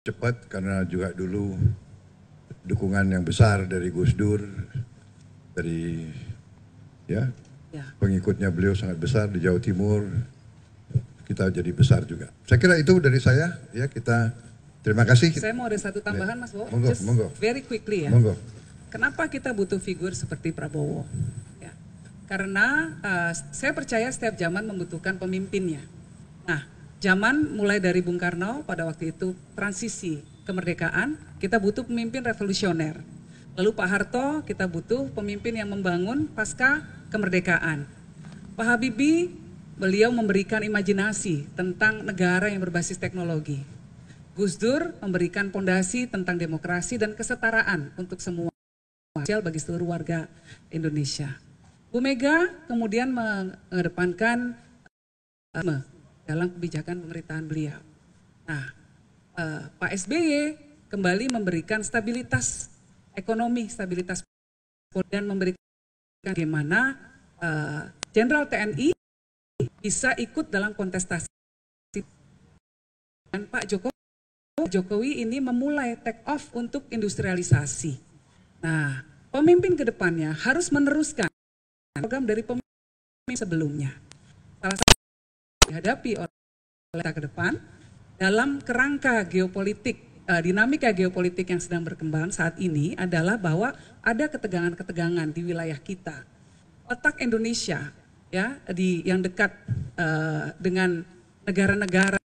cepat karena juga dulu dukungan yang besar dari Gus Dur, dari pengikutnya beliau sangat besar di Jawa Timur, kita jadi besar juga. Saya kira itu dari saya, ya kita terima kasih. Saya mau ada satu tambahan Mas Bowo, monggo. Very quickly ya. Monggo. Kenapa kita butuh figur seperti Prabowo? Ya. Karena saya percaya setiap zaman membutuhkan pemimpinnya. Nah, zaman mulai dari Bung Karno pada waktu itu transisi kemerdekaan, kita butuh pemimpin revolusioner. Lalu Pak Harto, kita butuh pemimpin yang membangun pasca kemerdekaan. Pak Habibie, beliau memberikan imajinasi tentang negara yang berbasis teknologi. Gus Dur memberikan pondasi tentang demokrasi dan kesetaraan untuk semua bagi seluruh warga Indonesia. Bu Mega kemudian mengedepankan dalam kebijakan pemerintahan beliau. Nah, Pak SBY kembali memberikan stabilitas ekonomi, stabilitas dan memberikan bagaimana Jenderal TNI bisa ikut dalam kontestasi. Dan Pak Jokowi ini memulai take off untuk industrialisasi. Nah, pemimpin ke depannya harus meneruskan program dari pemimpin sebelumnya. Salah satu yang dihadapi oleh kita ke depan dalam kerangka geopolitik, dinamika geopolitik yang sedang berkembang saat ini adalah bahwa ada ketegangan-ketegangan di wilayah kita. Letak Indonesia ya yang dekat dengan negara-negara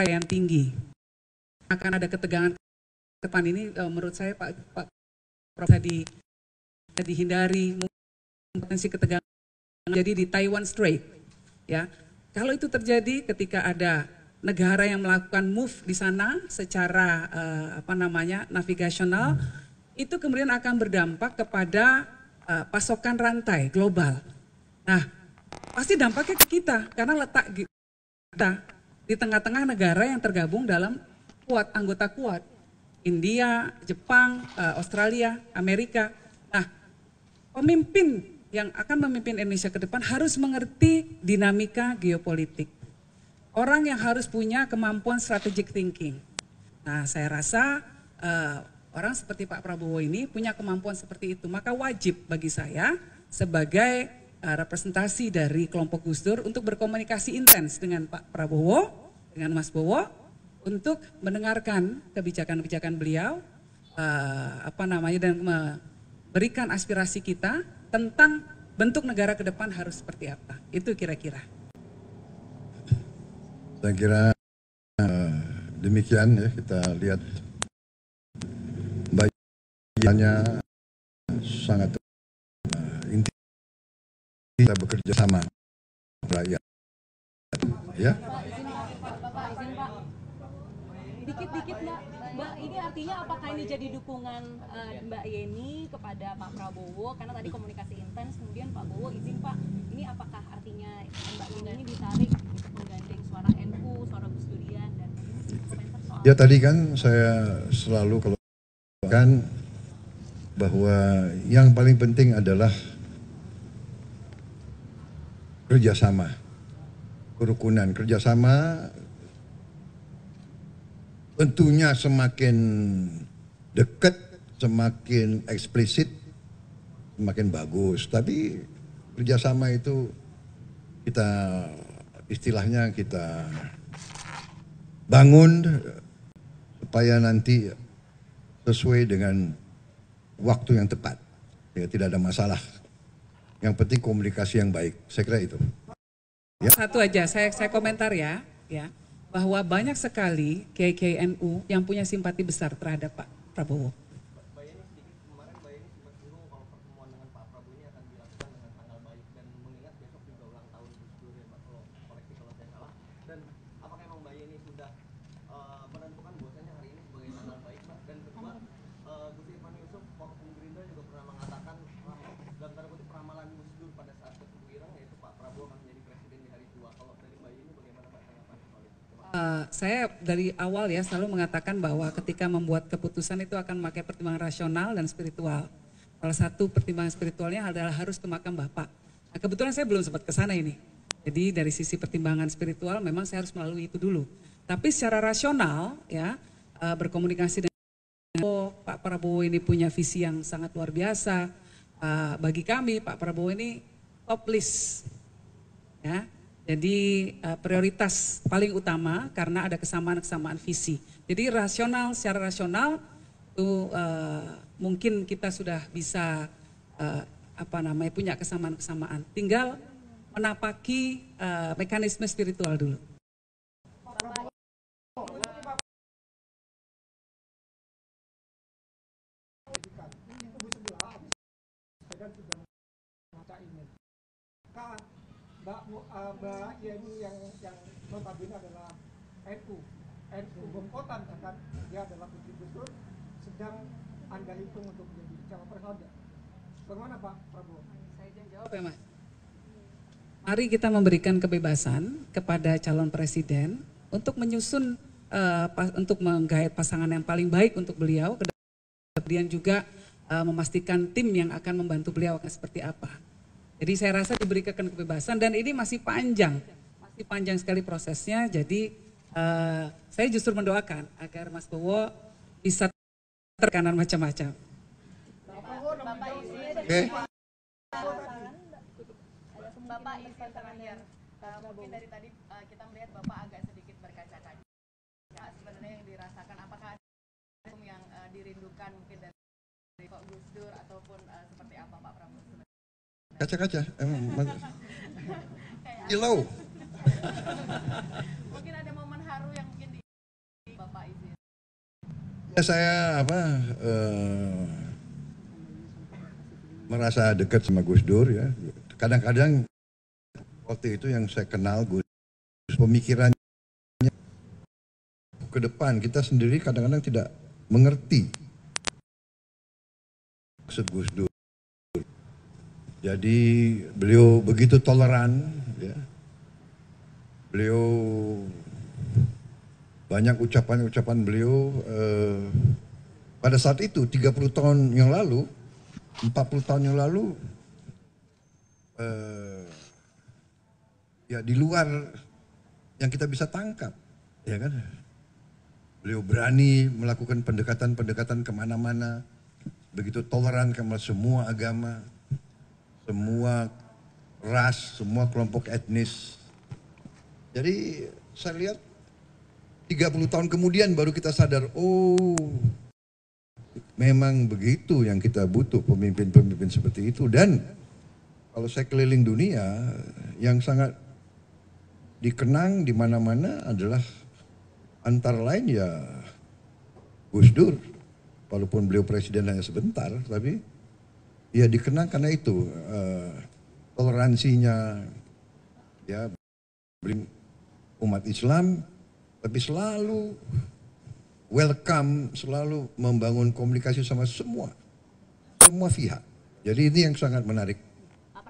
yang tinggi akan ada ketegangan ke depan ini menurut saya Pak Prof dihindari potensi ketegangan jadi di Taiwan Strait ya. Kalau itu terjadi ketika ada negara yang melakukan move di sana secara navigasional, itu kemudian akan berdampak kepada pasokan rantai global. Nah, pasti dampaknya ke kita karena letak kita di tengah-tengah negara yang tergabung dalam anggota kuat. India, Jepang, Australia, Amerika. Nah, pemimpin yang akan memimpin Indonesia ke depan harus mengerti dinamika geopolitik. Orang yang harus punya kemampuan strategic thinking. Nah, saya rasa orang seperti Pak Prabowo ini punya kemampuan seperti itu. Maka wajib bagi saya sebagai representasi dari kelompok Gus Dur untuk berkomunikasi intens dengan Pak Prabowo, dengan Mas Bowo, untuk mendengarkan kebijakan-kebijakan beliau, dan memberikan aspirasi kita tentang bentuk negara ke depan harus seperti apa. Itu kira-kira. Saya kira demikian ya, kita lihat bagiannya sangat inti, kita bekerja sama rakyat. Ya. Dikit-dikit Mbak, ini artinya apakah ini jadi dukungan Mbak Yeni kepada Pak Prabowo? Karena tadi komunikasi intens, kemudian Pak Bowo izin Pak, ini apakah artinya Mbak Yeni ini ditarik untuk menggandeng suara NU, suara Gus Durian, dan komentar soal... Ya tadi kan saya selalu kalau kan bahwa yang paling penting adalah kerjasama, kerukunan, kerjasama. Tentunya semakin dekat, semakin eksplisit, semakin bagus. Tapi kerjasama itu kita istilahnya kita bangun supaya nanti sesuai dengan waktu yang tepat. Ya, tidak ada masalah. Yang penting komunikasi yang baik. Saya kira itu. Ya. Satu aja, saya komentar ya. Bahwa banyak sekali kiai-kiai NU yang punya simpati besar terhadap Pak Prabowo. Mbak Yeni sedikit, kemarin Mbak Yeni sempat bilang kalau pertemuan dengan Pak Prabowo ini akan dilakukan dengan tanggal baik dan mengingat besok juga ulang tahun Gus Dur ya Pak, kalau koreksi kalau saya salah. Dan apakah memang Mbak Yeni sudah menentukan bahwasanya hari ini sebagai tanggal baik Pak? Dan kedua, Gus Irman Yusuf, Waketum Gerindra juga pernah mengatakan dalam tanda kutip ramalan Gus Dur pada saat ketemu Irang yaitu Pak Prabowo akan menjadi presiden di hari tua. Kalau dari Mbak Yeni bagaimana Mbak tanggapan soal itu? Saya dari awal ya selalu mengatakan bahwa ketika membuat keputusan itu akan memakai pertimbangan rasional dan spiritual. Salah satu pertimbangan spiritualnya adalah harus ke makam Bapak. Nah, kebetulan saya belum sempat ke sana ini. Jadi dari sisi pertimbangan spiritual memang saya harus melalui itu dulu. Tapi secara rasional ya berkomunikasi dengan Pak Prabowo ini punya visi yang sangat luar biasa. Bagi kami Pak Prabowo ini top list, ya. Jadi prioritas paling utama karena ada kesamaan visi. Jadi secara rasional itu mungkin kita sudah bisa punya kesamaan. Tinggal menapaki mekanisme spiritual dulu. Mbak Yeni yang notabene adalah NU Bongkotan, kan dia adalah putri Gus Dur, sedang Anda hitung untuk menjadi cawapres Anda. Bagaimana Pak Prabowo? Saya jawab ya Mas. Mari kita memberikan kebebasan kepada calon presiden untuk menyusun, untuk menggait pasangan yang paling baik untuk beliau, kemudian juga memastikan tim yang akan membantu beliau akan seperti apa. Jadi saya rasa diberikan kebebasan dan ini masih panjang sekali prosesnya. Jadi saya justru mendoakan agar Mas Bowo bisa terkanan macam-macam. Oke. Bapak izin terakhir, mungkin dari tadi kita melihat Bapak agak sedikit berkaca-kaca. Sebenarnya yang dirasakan, apakah ada yang dirindukan mungkin dari Pak Gus Dur ataupun seperti apa Pak Prabowo? Kaca-kaca, emang kilau. Mungkin ada momen haru yang mungkin di Bapak izin. Ya saya merasa dekat sama Gus Dur ya. Kadang-kadang waktu itu yang saya kenal Gus, pemikirannya ke depan kita sendiri kadang-kadang tidak mengerti maksud Gus Dur. Jadi beliau begitu toleran, ya. Beliau banyak ucapan-ucapan beliau pada saat itu 30 tahun yang lalu, 40 tahun yang lalu, ya di luar yang kita bisa tangkap, ya kan? Beliau berani melakukan pendekatan-pendekatan kemana-mana, begitu toleran sama semua agama, semua ras, semua kelompok etnis. Jadi saya lihat 30 tahun kemudian baru kita sadar, oh memang begitu yang kita butuh, pemimpin-pemimpin seperti itu. Dan kalau saya keliling dunia, yang sangat dikenang di mana-mana adalah antara lain ya Gus Dur. Walaupun beliau presiden hanya sebentar, tapi ya dikenang karena itu toleransinya, ya umat Islam, tapi selalu welcome, selalu membangun komunikasi sama semua pihak. Jadi ini yang sangat menarik.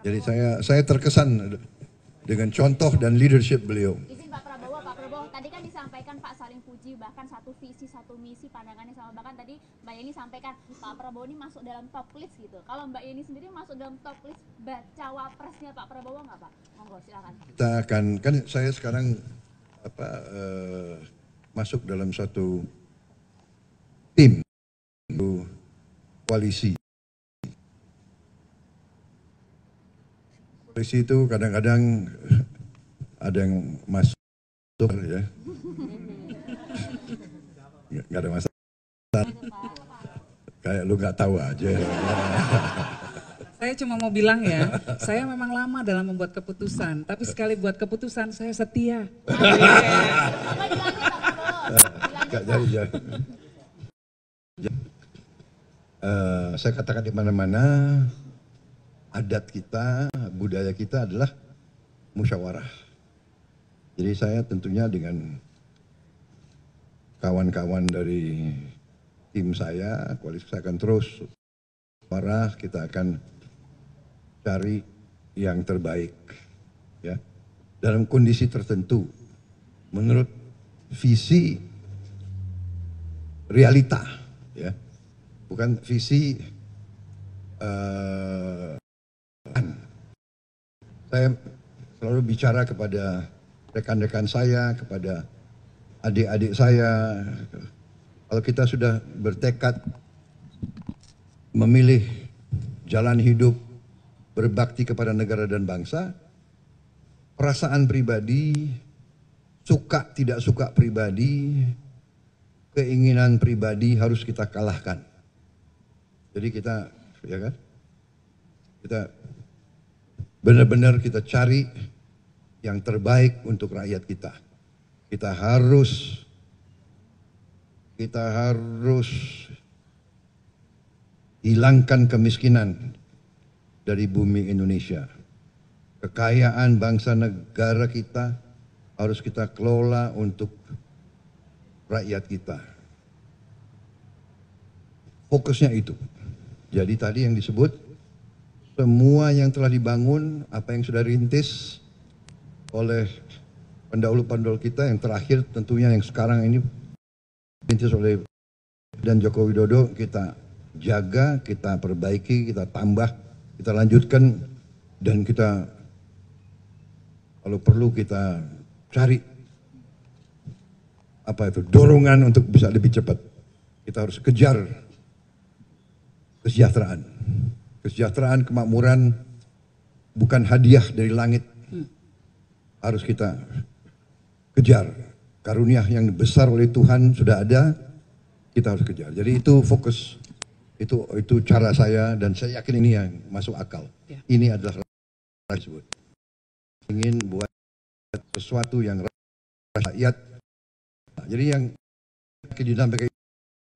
Jadi saya terkesan dengan contoh dan leadership beliau. Izin Pak Prabowo, tadi kan disampaikan Pak saling puji, bahkan satu visi, satu misi, pandangannya sama, bahkan tadi Mbak Yeni sampaikan Pak Prabowo ini masuk dalam top list gitu. Kalau Mbak Yeni sendiri masuk dalam top list cawapresnya Pak Prabowo nggak Pak? Monggo silakan. Kita akan, kan saya sekarang masuk dalam satu tim koalisi. Koalisi itu kadang-kadang ada yang masuk ya. Nggak ada masalah. Kayak lu nggak tahu aja. Saya cuma mau bilang ya, saya memang lama dalam membuat keputusan, tapi sekali buat keputusan saya setia. Nggak jadi. Saya katakan di mana-mana adat kita, budaya kita adalah musyawarah. Jadi saya tentunya dengan kawan-kawan dari tim saya, koalisi saya akan terus musyawarah, kita akan cari yang terbaik, ya, dalam kondisi tertentu, menurut visi realita, ya, bukan visi. Saya selalu bicara kepada rekan-rekan saya, kepada adik-adik saya, Kalau kita sudah bertekad memilih jalan hidup berbakti kepada negara dan bangsa, perasaan pribadi, suka tidak suka pribadi, keinginan pribadi harus kita kalahkan. Jadi kita, ya kan? Kita benar-benar kita cari yang terbaik untuk rakyat kita. Kita harus hilangkan kemiskinan dari bumi Indonesia. Kekayaan bangsa negara kita harus kita kelola untuk rakyat kita. Fokusnya itu. Jadi tadi yang disebut, semua yang telah dibangun, apa yang sudah rintis oleh pendahulu-pendahulu kita, yang terakhir tentunya yang sekarang ini rintis oleh dan Joko Widodo, kita jaga, kita perbaiki, kita tambah, kita lanjutkan, dan kita kalau perlu kita cari apa itu dorongan untuk bisa lebih cepat. Kita harus kejar kesejahteraan. Kesejahteraan, kemakmuran bukan hadiah dari langit. Harus kita kejar. Karunia yang besar oleh Tuhan sudah ada, kita harus kejar. Jadi itu fokus, itu cara saya, dan saya yakin ini yang masuk akal. Ya. Ini adalah disebut ingin buat sesuatu yang rakyat. Jadi yang disampaikan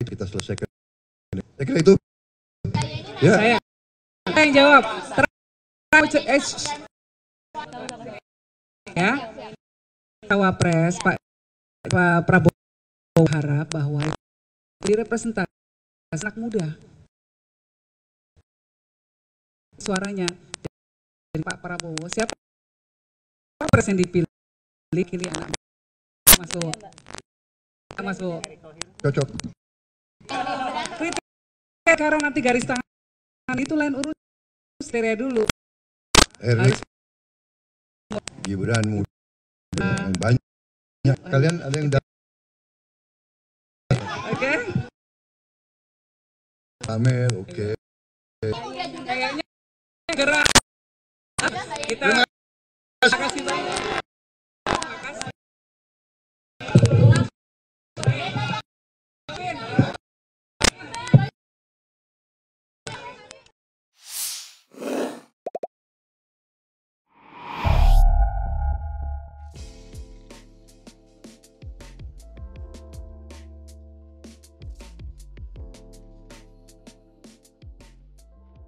kita selesaikan. Saya kira itu. Ya. Saya yang jawab. Ya, Cawapres Pak Prabowo harap bahwa direpresentasi anak muda. Suaranya dari Pak Prabowo, siapa presiden dipilih? Pilih anak masuk. Cocok. Kriteria karena nanti garis tangan itu lain urus kriteria dulu. Erik, Gibran muda banyak. Kalian ada yang Oke. Amel, oke. Kayaknya gerak. Kita